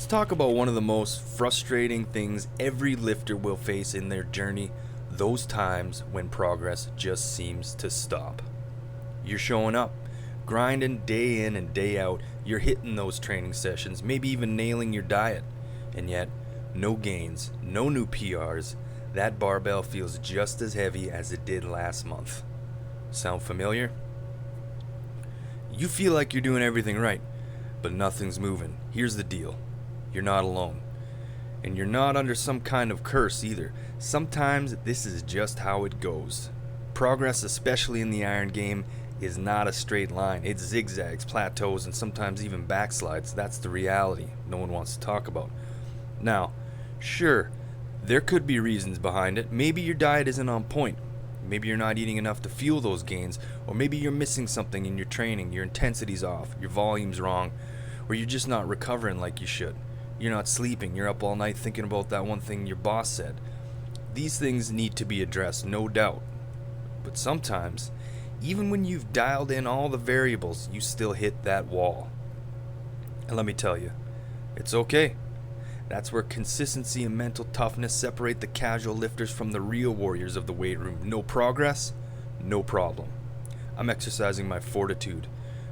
Let's talk about one of the most frustrating things every lifter will face in their journey, those times when progress just seems to stop. You're showing up, grinding day in and day out, you're hitting those training sessions, maybe even nailing your diet, and yet, no gains, no new PRs, that barbell feels just as heavy as it did last month. Sound familiar? You feel like you're doing everything right, but nothing's moving. Here's the deal. You're not alone. And you're not under some kind of curse either. Sometimes this is just how it goes. Progress, especially in the iron game, is not a straight line. It zigzags, plateaus, and sometimes even backslides. That's the reality no one wants to talk about. Now, sure, there could be reasons behind it. Maybe your diet isn't on point. Maybe you're not eating enough to fuel those gains, or maybe you're missing something in your training, your intensity's off, your volume's wrong, or you're just not recovering like you should. You're not sleeping, you're up all night thinking about that one thing your boss said. These things need to be addressed, no doubt. But sometimes, even when you've dialed in all the variables, you still hit that wall. And let me tell you, it's okay. That's where consistency and mental toughness separate the casual lifters from the real warriors of the weight room. No progress, no problem. I'm exercising my fortitude.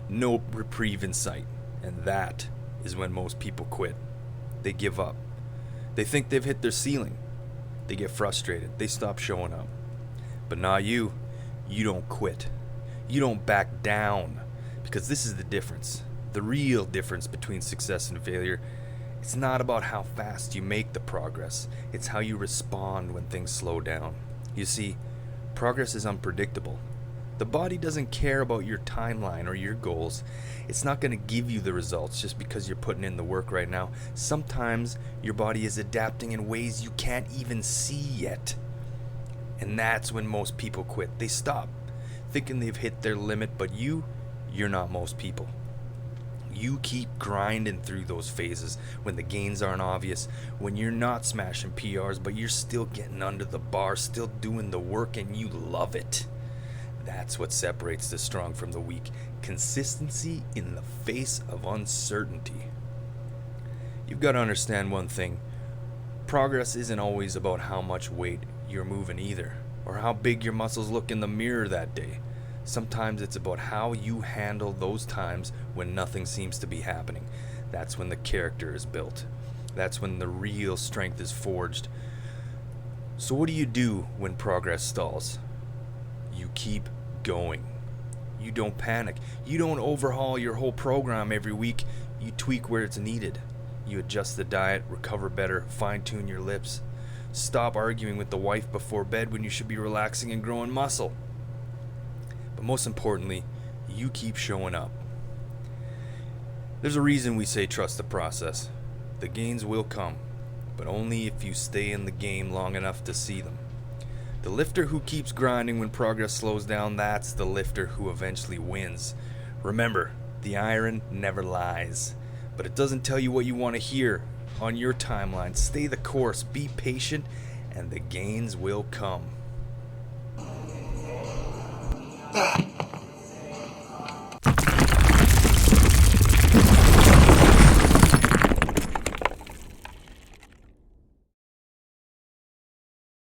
No reprieve in sight. And that is when most people quit. They give up. They think they've hit their ceiling. They get frustrated. They stop showing up. But not you. You don't quit. You don't back down. Because this is the difference. The real difference between success and failure. It's not about how fast you make the progress. It's how you respond when things slow down. You see, progress is unpredictable. The body doesn't care about your timeline or your goals. It's not going to give you the results just because you're putting in the work right now. Sometimes your body is adapting in ways you can't even see yet. And that's when most people quit. They stop, thinking they've hit their limit, but you're not most people. You keep grinding through those phases when the gains aren't obvious, when you're not smashing PRs, but you're still getting under the bar, still doing the work, and you love it. That's what separates the strong from the weak. Consistency in the face of uncertainty. You've got to understand one thing. Progress isn't always about how much weight you're moving either, or how big your muscles look in the mirror that day. Sometimes it's about how you handle those times when nothing seems to be happening. That's when the character is built. That's when the real strength is forged. So what do you do when progress stalls? You keep going. You don't panic. You don't overhaul your whole program every week. You tweak where it's needed. You adjust the diet, recover better, fine-tune your lips. Stop arguing with the wife before bed when you should be relaxing and growing muscle. But most importantly, you keep showing up. There's a reason we say trust the process. The gains will come, but only if you stay in the game long enough to see them. The lifter who keeps grinding when progress slows down, that's the lifter who eventually wins. Remember, the iron never lies, but it doesn't tell you what you want to hear. On your timeline, stay the course, be patient, and the gains will come.